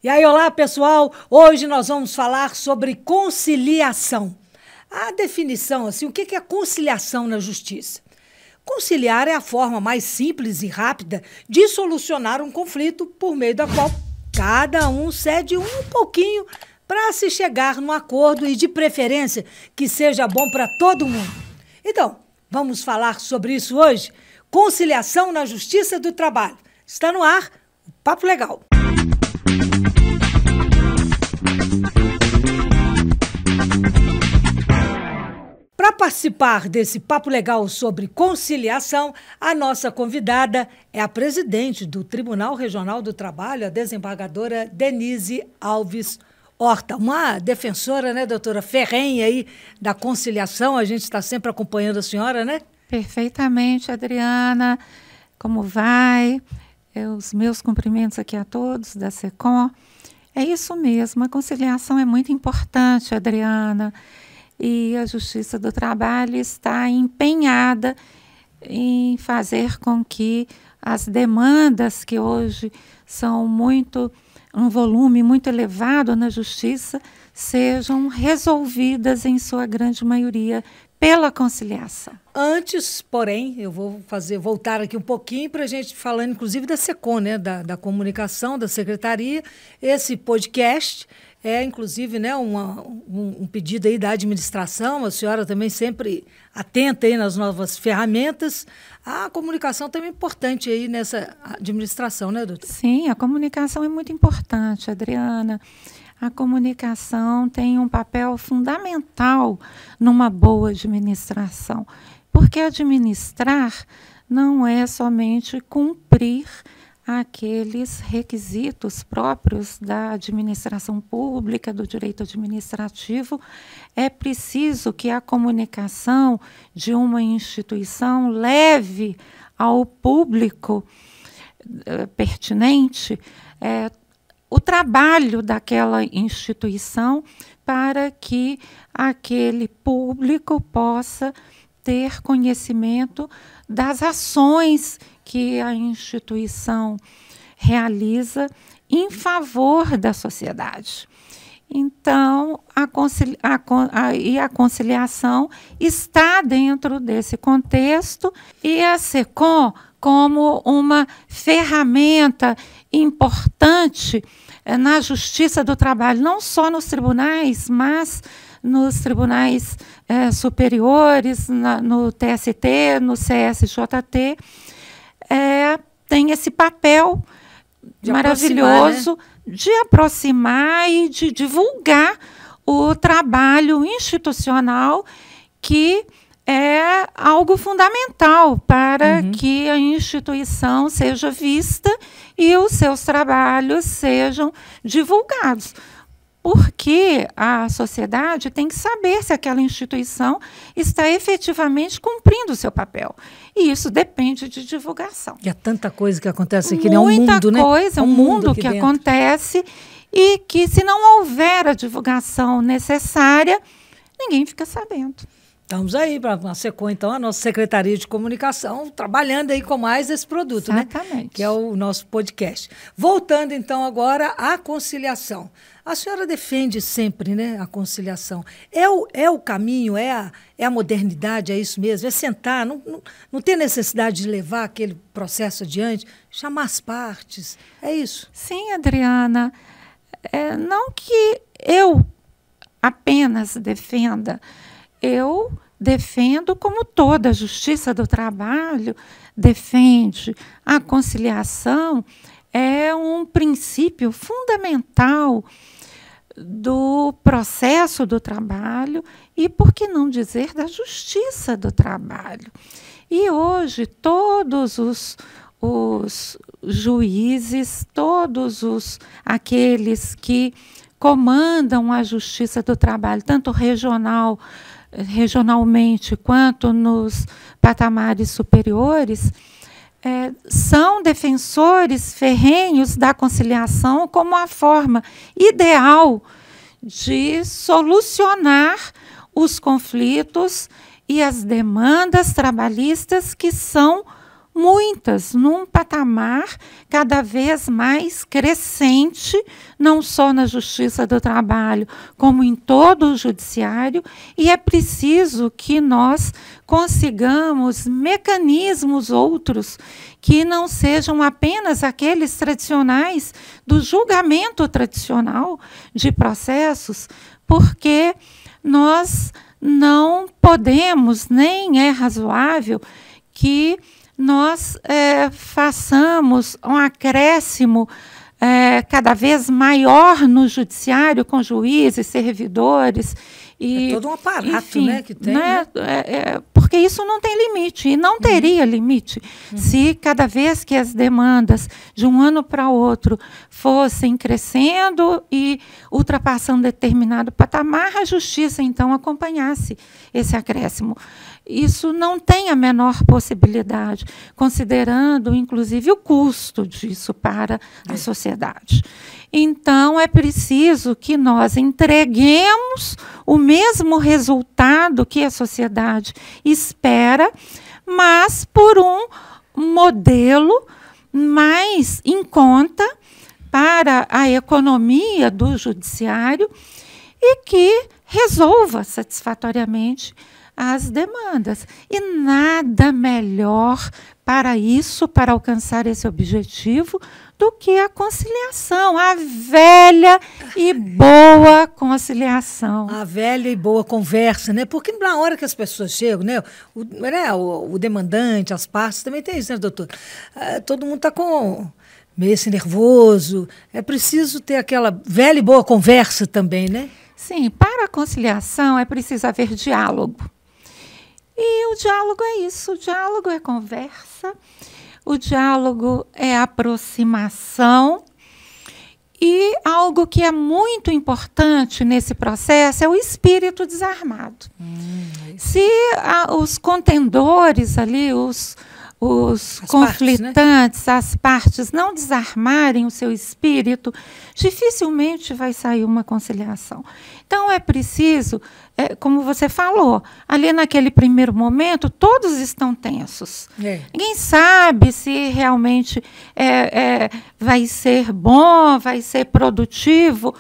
E aí, olá, pessoal! Hoje nós vamos falar sobre conciliação. A definição, assim, o que é conciliação na justiça? Conciliar é a forma mais simples e rápida de solucionar um conflito por meio da qual cada um cede um pouquinho para se chegar num acordo e, de preferência, que seja bom para todo mundo. Então, vamos falar sobre isso hoje? Conciliação na Justiça do Trabalho. Está no ar o Papo Legal. Para participar desse papo legal sobre conciliação, a nossa convidada é a presidente do Tribunal Regional do Trabalho, a desembargadora Denise Alves Horta, uma defensora, né, doutora, ferrenha aí da conciliação. A gente está sempre acompanhando a senhora, né? Perfeitamente, Adriana. Como vai? Os meus cumprimentos aqui a todos da SECOM. É isso mesmo, a conciliação é muito importante, Adriana. E a Justiça do Trabalho está empenhada em fazer com que as demandas que hoje são um volume muito elevado na Justiça, sejam resolvidas em sua grande maioria pela conciliação. Antes, porém, eu vou voltar aqui um pouquinho para a gente falando, inclusive, da SECOM, né, da comunicação, da secretaria. Esse podcast é, inclusive, né, um pedido aí da administração, a senhora também sempre atenta aí nas novas ferramentas. A comunicação também é importante aí nessa administração, né, doutora? Sim, a comunicação é muito importante, Adriana. A comunicação tem um papel fundamental numa boa administração, porque administrar não é somente cumprir aqueles requisitos próprios da administração pública, do direito administrativo. É preciso que a comunicação de uma instituição leve ao público pertinente o trabalho daquela instituição para que aquele público possa ter conhecimento das ações que a instituição realiza em favor da sociedade. Então, a conciliação está dentro desse contexto e a SECOM, como uma ferramenta importante na Justiça do Trabalho, não só nos tribunais, mas nos tribunais superiores, no TST, no CSJT, tem esse papel maravilhoso de aproximar e de divulgar o trabalho institucional, que é algo fundamental para que a instituição seja vista e os seus trabalhos sejam divulgados. Porque a sociedade tem que saber se aquela instituição está efetivamente cumprindo o seu papel. E isso depende de divulgação. E há tanta coisa que acontece aqui, né? Um mundo, né? Muita coisa, um mundo que acontece e que, se não houver a divulgação necessária, ninguém fica sabendo. Estamos aí para a SECOM, então, a nossa Secretaria de Comunicação, trabalhando aí com mais esse produto, exatamente, né? Que é o nosso podcast. Voltando, então, agora à conciliação. A senhora defende sempre, né, a conciliação. É o caminho, é a modernidade, é isso mesmo? É sentar, não ter necessidade de levar aquele processo adiante, chamar as partes, é isso? Sim, Adriana. Não que eu apenas defenda, eu defendo, como toda a Justiça do Trabalho defende, a conciliação é um princípio fundamental do processo do trabalho e, por que não dizer, da Justiça do Trabalho. E hoje todos os juízes, todos aqueles que comandam a Justiça do Trabalho, tanto regionalmente quanto nos patamares superiores, são defensores ferrenhos da conciliação como a forma ideal de solucionar os conflitos e as demandas trabalhistas que são muitas, num patamar cada vez mais crescente, não só na Justiça do Trabalho, como em todo o Judiciário, e é preciso que nós consigamos mecanismos outros que não sejam apenas aqueles tradicionais do julgamento tradicional de processos, porque nós não podemos, nem é razoável que nós façamos um acréscimo cada vez maior no judiciário, com juízes, servidores. E, todo um aparato, enfim, né, que tem. Né? Porque isso não tem limite, e não teria limite se cada vez que as demandas de um ano para outro fossem crescendo e ultrapassando determinado patamar, a justiça, então, acompanhasse esse acréscimo. Isso não tem a menor possibilidade, considerando, inclusive, o custo disso para a sociedade. Então, é preciso que nós entreguemos o mesmo resultado que a sociedade espera, mas por um modelo mais em conta para a economia do judiciário e que resolva satisfatoriamente as demandas. E nada melhor para isso, para alcançar esse objetivo, do que a conciliação, a velha e boa conciliação. A velha e boa conversa, né? Porque na hora que as pessoas chegam, né? O demandante, as partes, também tem isso, né, doutor? Todo mundo está meio assim nervoso. É preciso ter aquela velha e boa conversa também, né? Sim, para a conciliação é preciso haver diálogo. E o diálogo é isso, o diálogo é conversa, o diálogo é aproximação, e algo que é muito importante nesse processo é o espírito desarmado. Se os contendores ali, os conflitantes, as partes não desarmarem o seu espírito, dificilmente vai sair uma conciliação. Então, é preciso, como você falou, ali naquele primeiro momento, todos estão tensos. Ninguém sabe se realmente vai ser bom, vai ser produtivo,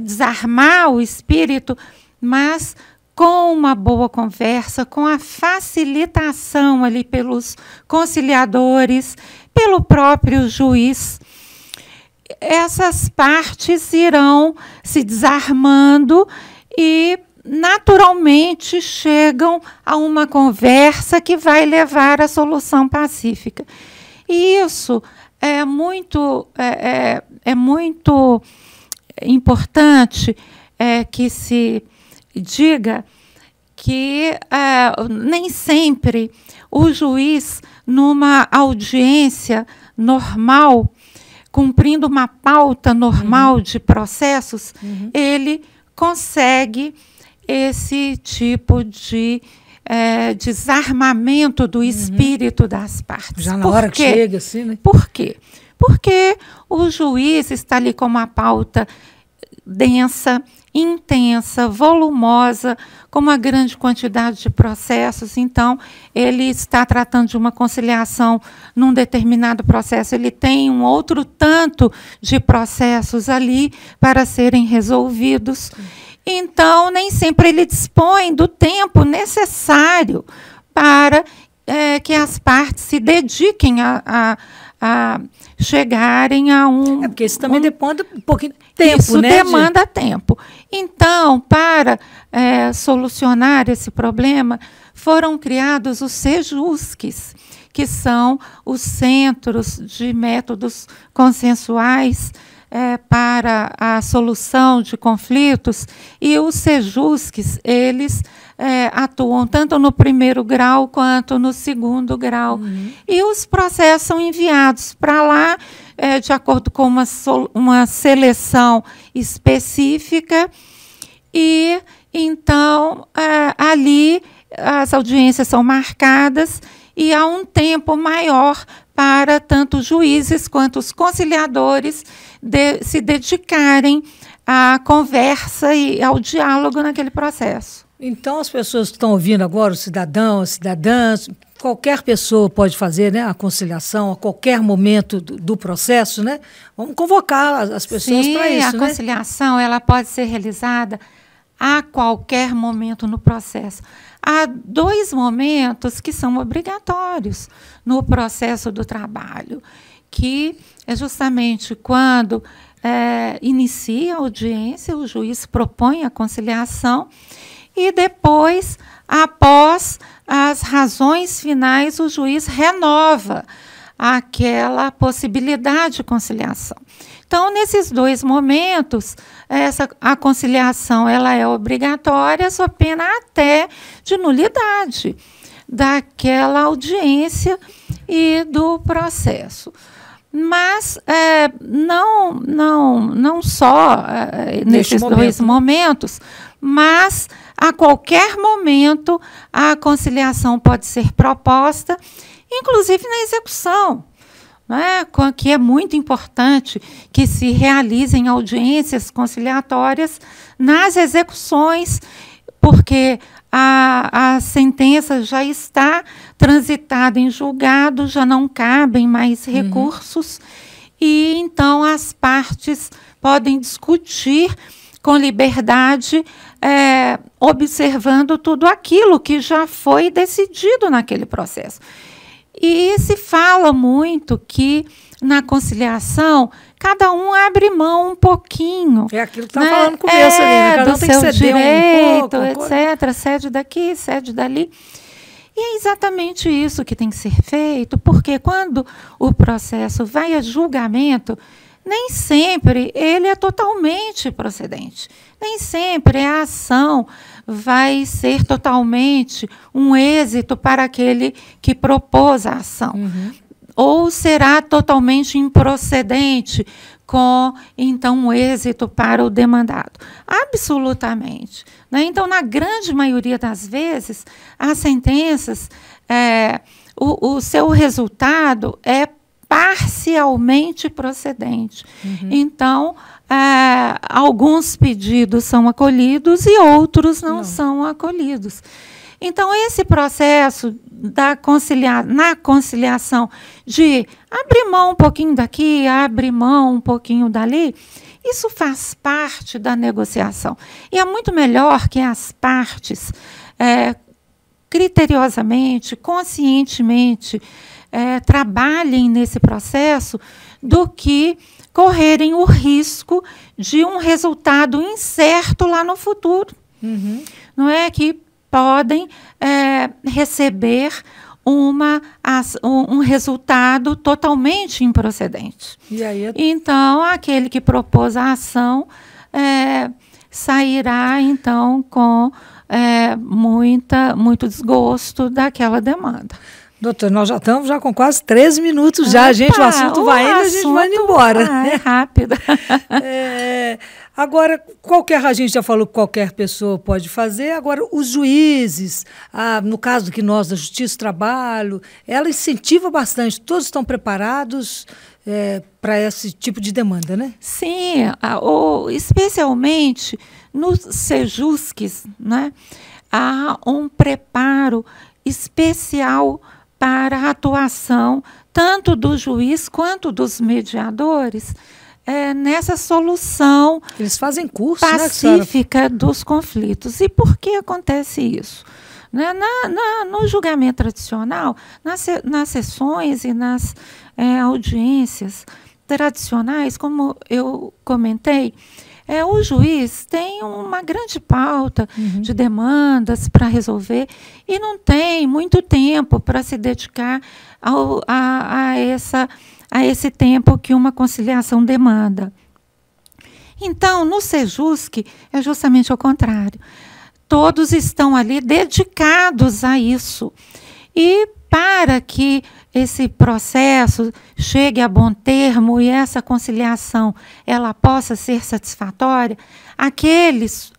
desarmar o espírito, mas com uma boa conversa, com a facilitação ali pelos conciliadores, pelo próprio juiz, essas partes irão se desarmando e naturalmente chegam a uma conversa que vai levar à solução pacífica. E isso é muito importante que se diga que nem sempre o juiz, numa audiência normal, cumprindo uma pauta normal de processos, ele consegue esse tipo de desarmamento do espírito das partes. Já na hora que chega, assim, né? Por quê? Porque o juiz está ali com uma pauta densa, intensa, volumosa, com uma grande quantidade de processos. Então, ele está tratando de uma conciliação num determinado processo. Ele tem um outro tanto de processos ali para serem resolvidos. Então, nem sempre ele dispõe do tempo necessário para que as partes se dediquem a chegarem a um... porque isso também demanda um pouquinho de tempo, isso, né? Isso demanda tempo. Então, para solucionar esse problema, foram criados os CEJUSCs, que são os Centros de Métodos Consensuais para a solução de conflitos, e os CEJUSCs, eles atuam tanto no primeiro grau quanto no segundo grau. E os processos são enviados para lá de acordo com uma seleção específica, e então ali as audiências são marcadas e há um tempo maior para tanto os juízes quanto os conciliadores se dedicarem à conversa e ao diálogo naquele processo. Então, as pessoas que estão ouvindo agora, os cidadãos, as cidadãs, qualquer pessoa pode fazer, né, a conciliação a qualquer momento do processo, né? Vamos convocar as pessoas para isso, né? A conciliação ela pode ser realizada a qualquer momento no processo. Há 2 momentos que são obrigatórios no processo do trabalho, que é justamente quando inicia a audiência, o juiz propõe a conciliação e depois, após as razões finais, o juiz renova aquela possibilidade de conciliação. Então, nesses 2 momentos, a conciliação ela é obrigatória, sob pena até de nulidade daquela audiência e do processo. Mas não só nesses 2 momentos, mas a qualquer momento a conciliação pode ser proposta, inclusive na execução, né? Que é muito importante que se realizem audiências conciliatórias nas execuções, porque a sentença já está transitada em julgado, já não cabem mais recursos, e então as partes podem discutir com liberdade, observando tudo aquilo que já foi decidido naquele processo. E se fala muito que na conciliação cada um abre mão um pouquinho. É aquilo que está falando no começo ali, né? Cada um tem que ceder direito, um pouco, etc. Cede daqui, cede dali. E é exatamente isso que tem que ser feito, porque quando o processo vai a julgamento, nem sempre ele é totalmente procedente. Nem sempre a ação vai ser totalmente um êxito para aquele que propôs a ação. Ou será totalmente improcedente, com, então, um êxito para o demandado. Absolutamente. Né? Então, na grande maioria das vezes, as sentenças, o seu resultado é parcialmente procedente. Então, alguns pedidos são acolhidos e outros não são acolhidos. Então, esse processo na conciliação de abrir mão um pouquinho daqui, abrir mão um pouquinho dali, isso faz parte da negociação. E é muito melhor que as partes, criteriosamente, conscientemente, trabalhem nesse processo do que correrem o risco de um resultado incerto lá no futuro. Não é que podem receber um resultado totalmente improcedente. E aí Então, aquele que propôs a ação sairá, então, com muito desgosto daquela demanda. Doutor, nós já estamos com quase 13 minutos já, o assunto vai indo, a gente vai indo embora. É rápido. Agora, a gente já falou que qualquer pessoa pode fazer, agora os juízes, no caso que nós da Justiça do Trabalho, ela incentiva bastante, todos estão preparados para esse tipo de demanda, né? Sim, especialmente nos sejusques, né, há um preparo especial para a atuação tanto do juiz quanto dos mediadores nessa solução Eles fazem curso, pacífica, né, dos conflitos. E por que acontece isso? Né? No julgamento tradicional, nas sessões e nas audiências tradicionais, como eu comentei, o juiz tem uma grande pauta de demandas para resolver e não tem muito tempo para se dedicar a esse tempo que uma conciliação demanda. Então, no Sejusc, é justamente ao contrário. Todos estão ali dedicados a isso. E para que esse processo chegue a bom termo e essa conciliação ela possa ser satisfatória,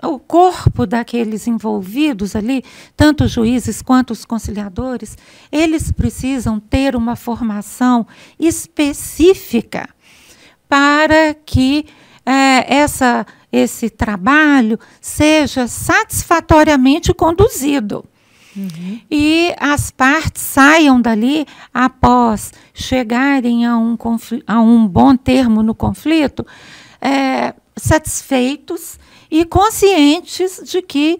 o corpo daqueles envolvidos ali, tanto os juízes quanto os conciliadores, eles precisam ter uma formação específica para que esse trabalho seja satisfatoriamente conduzido. e as partes saiam dali após chegarem a um bom termo no conflito, satisfeitos e conscientes de que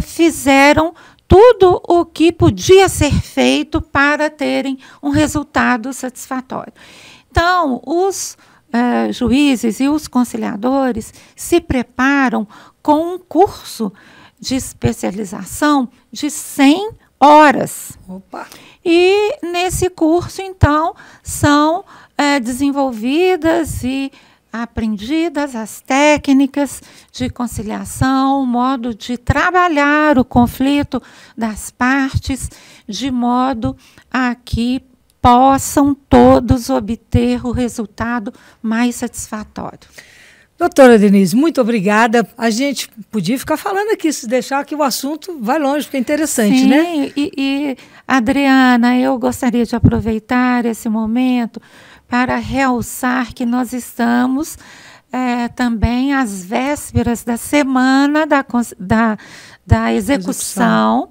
fizeram tudo o que podia ser feito para terem um resultado satisfatório. Então, os juízes e os conciliadores se preparam com um curso de especialização de 100 horas. Opa. E nesse curso, então, são desenvolvidas e aprendidas as técnicas de conciliação, o modo de trabalhar o conflito das partes, de modo a que possam todos obter o resultado mais satisfatório. Doutora Denise, muito obrigada. A gente podia ficar falando aqui, se deixar que o assunto vai longe, porque é interessante, Sim, né? E, Adriana, eu gostaria de aproveitar esse momento para realçar que nós estamos também às vésperas da semana da execução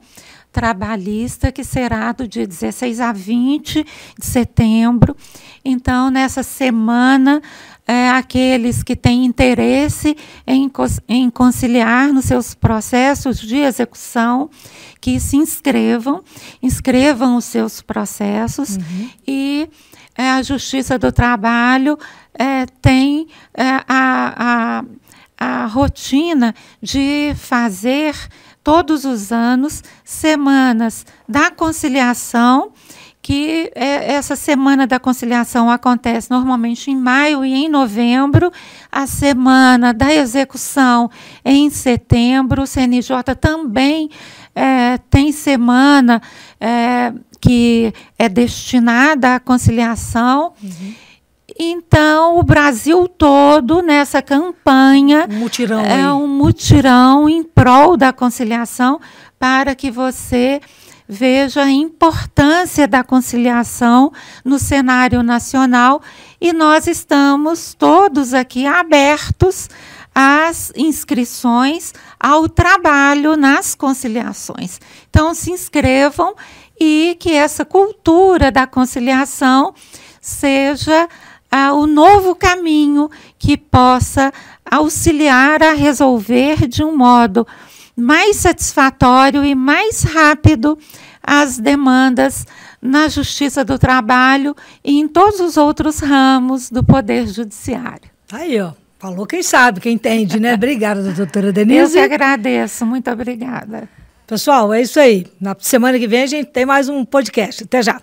trabalhista, que será do dia 16 a 20 de setembro. Então, nessa semana, aqueles que têm interesse em conciliar nos seus processos de execução, que se inscrevam os seus processos, e a Justiça do Trabalho tem a rotina de fazer todos os anos semanas da conciliação, que essa semana da conciliação acontece normalmente em maio e em novembro, a semana da execução em setembro. O CNJ também tem semana que é destinada à conciliação. Então, o Brasil todo, nessa campanha, um mutirão em prol da conciliação, para que você veja a importância da conciliação no cenário nacional, e nós estamos todos aqui abertos às inscrições ao trabalho nas conciliações. Então, se inscrevam, e que essa cultura da conciliação seja o novo caminho que possa auxiliar a resolver de um modo mais satisfatório e mais rápido as demandas na Justiça do Trabalho e em todos os outros ramos do Poder Judiciário. Aí, ó. Falou quem sabe, quem entende, né? Obrigada, doutora Denise. Eu que agradeço. Muito obrigada. Pessoal, é isso aí. Na semana que vem a gente tem mais um podcast. Até já.